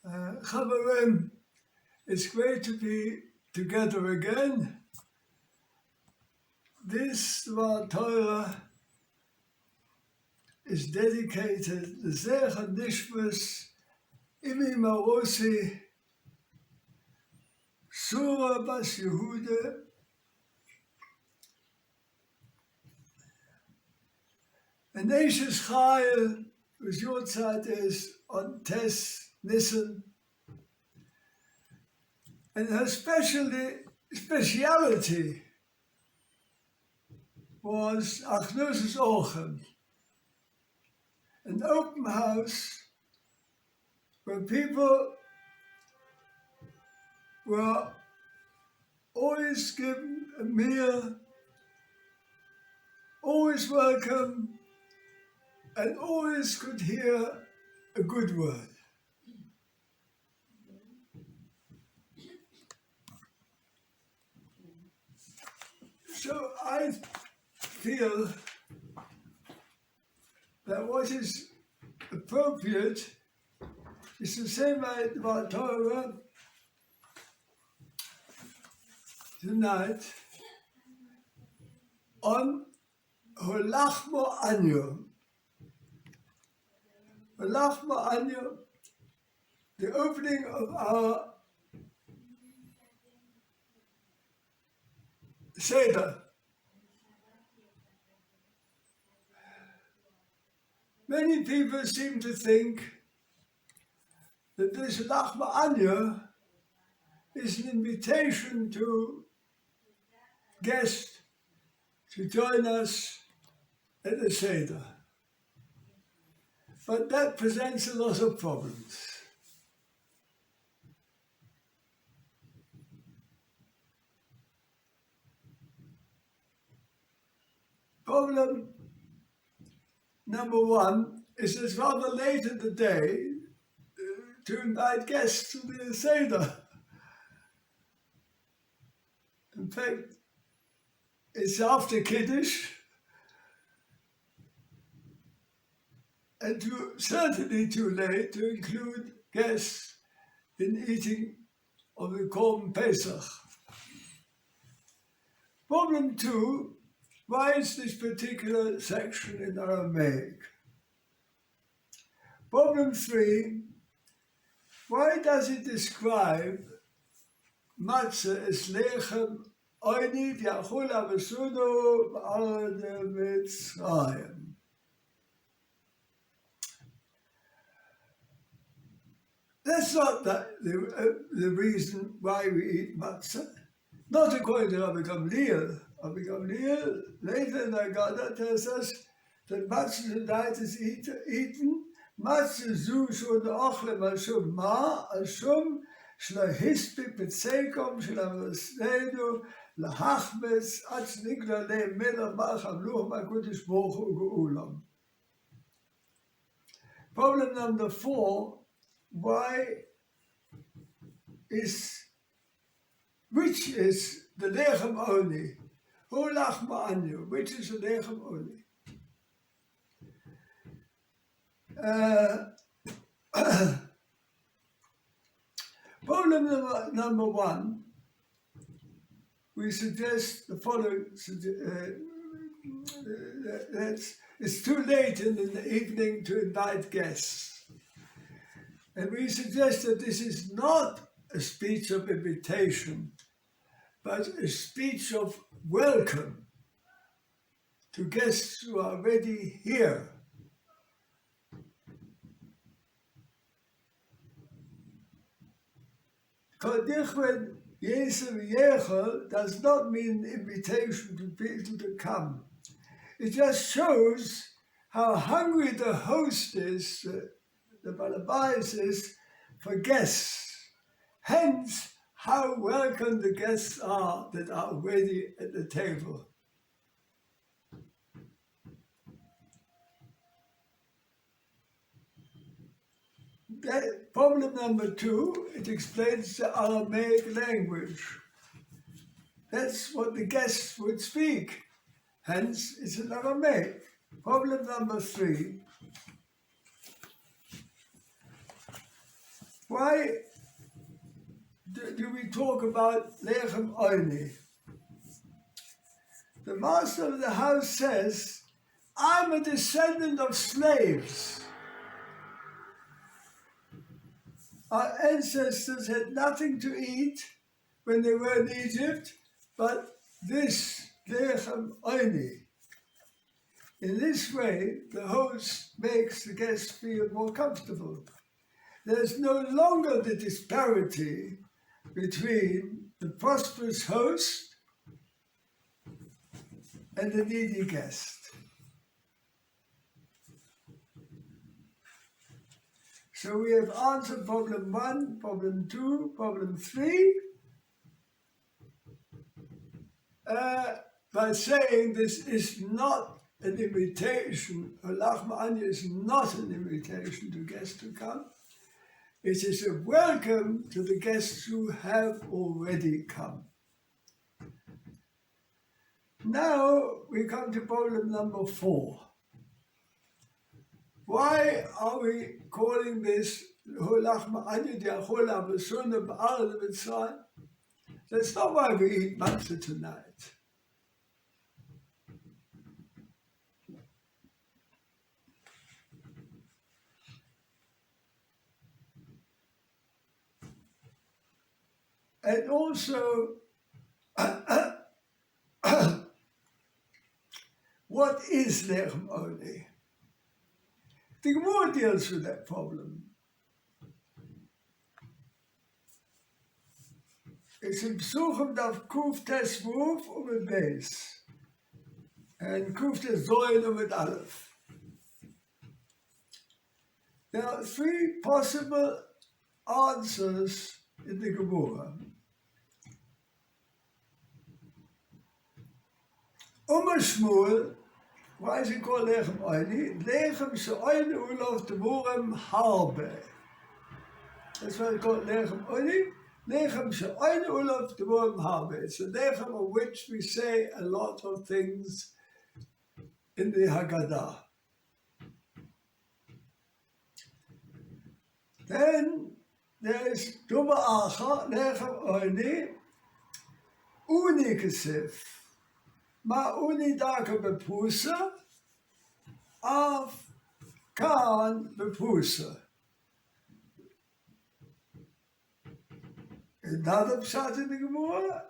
Chaim, it's great to be together again. This Dvar Torah is dedicated to Zecher Nishmas Imi Nosi, Surah Bas Yehuda, and Neishes Chaim, whose Yortzeit is on Tes Nissen, and her speciality was Achnus Ochem, an open house where people were always given a meal, always welcome, and always could hear a good word. So I feel that what is appropriate is to say my Dvar Torah tonight on Lahmא Caniah. Lahmã Caniah, the opening of our Seder. Many people seem to think that this Lahmã Caniah is an invitation to guests to join us at the Seder. But that presents a lot of problems. Problem number one is it's rather late in the day to invite guests to the Seder. In fact, it's after Kiddush, and certainly too late to include guests in eating of the Korban Pesach. Problem two, why is this particular section in Aramaic? Problem three, why does it describe matzah as lechem oinit yachul avasudo b'arad Mitzrayim? That's not the reason why we eat matzah. Not according to Rabbi Gamliel. Rabbi Gamliel, later in the Haggadah, tells us that matzah tonight is eaten. Matzah zu shon ochlem al shum ma, al shum shla hispik betzekom shla masnedu lahachmetz ad shnigla le melach ba'acham luch ma'kudish boch u'u'ulam. Problem number four, which is the lechem only? Hu Lahmã Caniah, which is the lechem only? Problem number one, we suggest the following, that it's too late in the evening to invite guests. And we suggest that this is not a speech of invitation, but a speech of welcome to guests who are already here. Kodichven Yesem Yechel does not mean invitation to people to come. It just shows how hungry the host is, the Bais is, for guests. Hence, how welcome the guests are that are already at the table. Problem number two, it explains the Aramaic language. That's what the guests would speak. Hence, it's in Aramaic. Problem number three, why do we talk about lechem oini? The master of the house says, I'm a descendant of slaves. Our ancestors had nothing to eat when they were in Egypt, but this lechem oini. In this way, the host makes the guest feel more comfortable. There's no longer the disparity between the prosperous host and the needy guest. So we have answered problem 1, problem 2, problem 3 by saying this is not an invitation, Lahma Anya is not an invitation to guests to come. It is a welcome to the guests who have already come. Now we come to problem number 4. Why are we calling this Lahma Anya Diachola B'Suna B'Arad B'Tzran? That's not why we eat matzah tonight. And also, what is lechem oini? The Gemara deals with that problem. It's in Psuchim Daf Kuf Tes Vuf mit Bais and Kuf Tes Zoyin mit Aleph. There are 3 possible answers in the Gemara. Shmuel, why is it called lechem oini? Lechem she'oini ulof devorem harbe. That's why it's called lechem oini. Lechem she'oini ulof devorem harbe. It's a lechem of which we say a lot of things in the Haggadah. Then there is Duma Acha, lechem oini, uni kesef. Ma uni dake bepusa, af kan bepusa. Another pshat in the Gemara,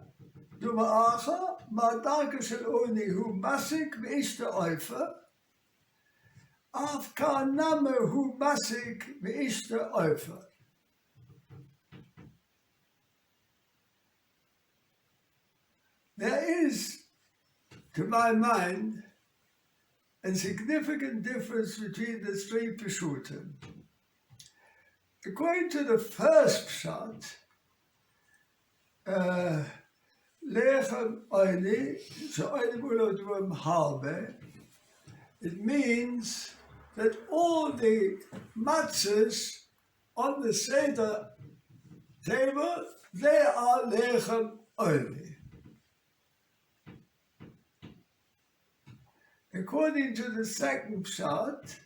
Duma Acha, ma dake shel uni hu masik ve'ishta oifa, af kan name hu masik ve'ishta oifa. There is, to my mind, a significant difference between the 3 Peshutim. According to the first Pshat, Lechem Oini, she'oini ulo dvorim harbe, it means that all the matzahs on the Seder table, they are Lechem Oini. According to the second pshat,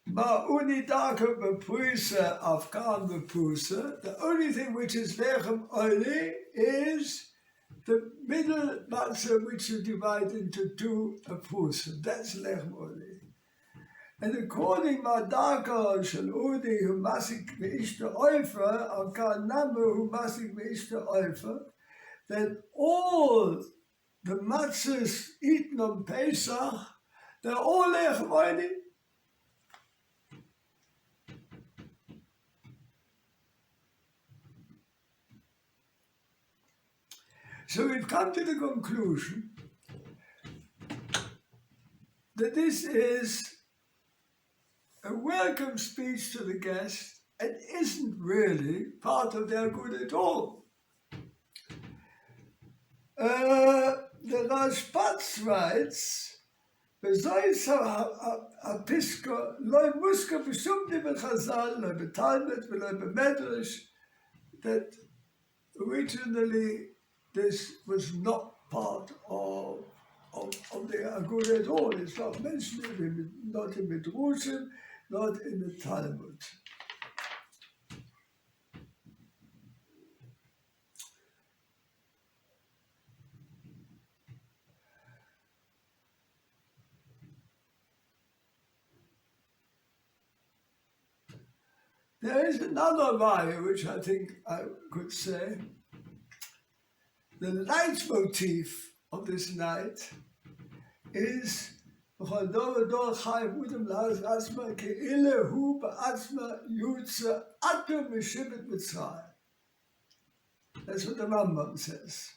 Ma'uni dake bepusa afkan bepusa, the only thing which is lechem oini is the middle matzah which you divide into 2 apusa. That's lechem oini. And according Madaka shel uni hu masik ve'ishta oifa, afkan namu hu masik ve'ishta oifa, then all the matzahs eaten on Pesach, they're all lechem oini. So we've come to the conclusion that this is a welcome speech to the guest and isn't really part of their good at all. The Rashpatz writes, "Bezois ha-piska lo muska b'shum di b'chazal, lo b'talmud, lo b'medrash," that originally this was not part of the Agudah at all. It's not mentioned, not in Midrashim, not in the Talmud. There is another value which I think I could say. The leitmotif of this night is Chaim That's what the Rambam says.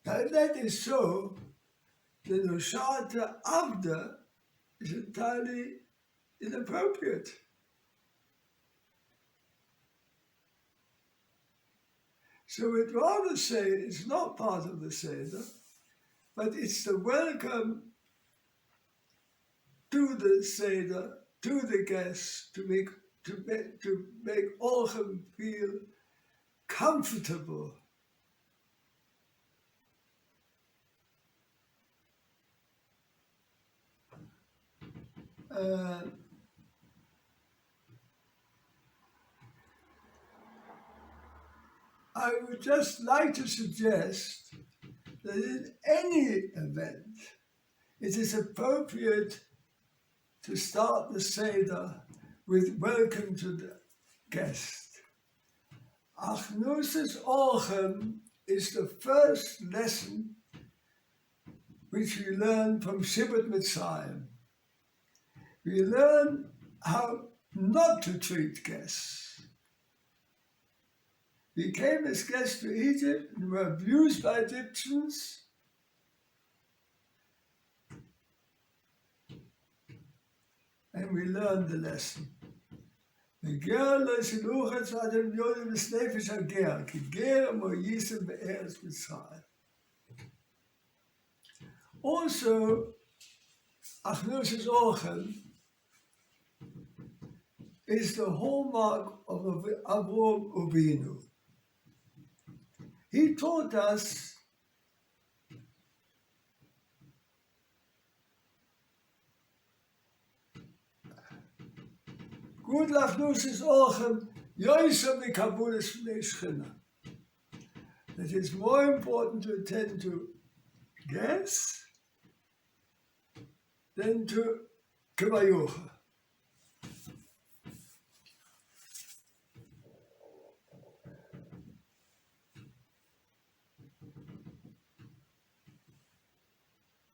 Now, if that is so, the Noshata Avda is entirely inappropriate. So we'd rather say it's not part of the Seder, but it's the welcome to the Seder, to the guests, to make all of them feel comfortable. I would just like to suggest that in any event, it is appropriate to start the Seder with welcome to the guest. Achnusis Orchem is the first lesson which we learn from Sibut Mitzrayim. We learn how not to treat guests. We came as guests to Egypt and were abused by Egyptians. And we learned the lesson. Also, Achnusis Orchem is the hallmark of Avraham Avinu. He taught us good Achnusis Orchem Yoisem Mikabulis Shchina. That it's more important to attend to guests than to Kibayucha.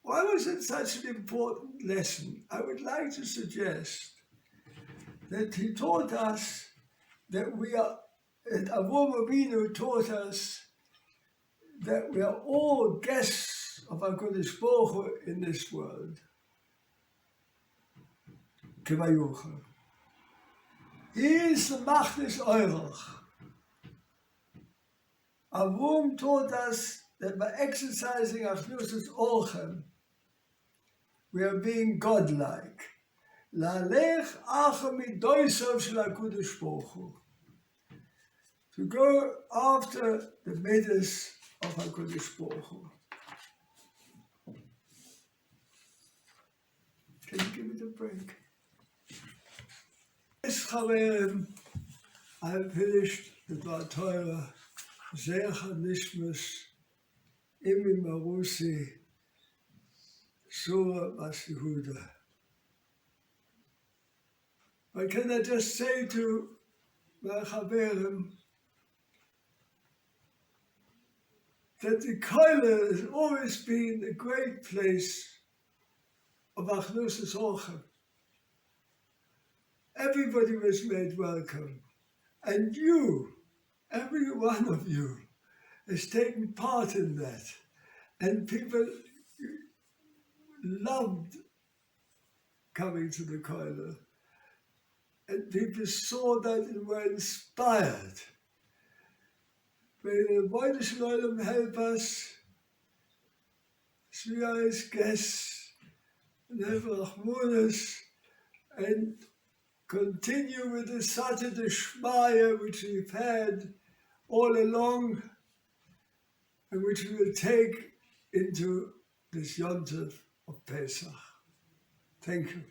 Why was it such an important lesson? I would like to suggest that he taught us that Avraham Avinu taught us that we are all guests of HaKadosh Baruch Hu in this world. Kivayucha. He is the Machnis Eurach. Avraham taught us that by exercising Achnusis Orchem, we are being godlike. Lalech acha midosav shel HaKadosh Baruch Hu. To go after the midas of HaKadosh Baruch Hu. Can you give it a break? This Chaim, I have finished the Dvar Torah, Zecha Nishmas, Imi Marusi, Surah Bas Yehuda. But can I just say to my Chaverim that the Koilel has always been a great place of Achnusis Orchem. Everybody was made welcome. And you, every one of you, has taken part in that. And people loved coming to the Koilel. And people saw that and were inspired. May the Bais Shalom help us, we are his guests, and have Rachmanis, and continue with the Saturday Shmaya which we've had all along, and which we will take into this Yom Tov of Pesach. Thank you.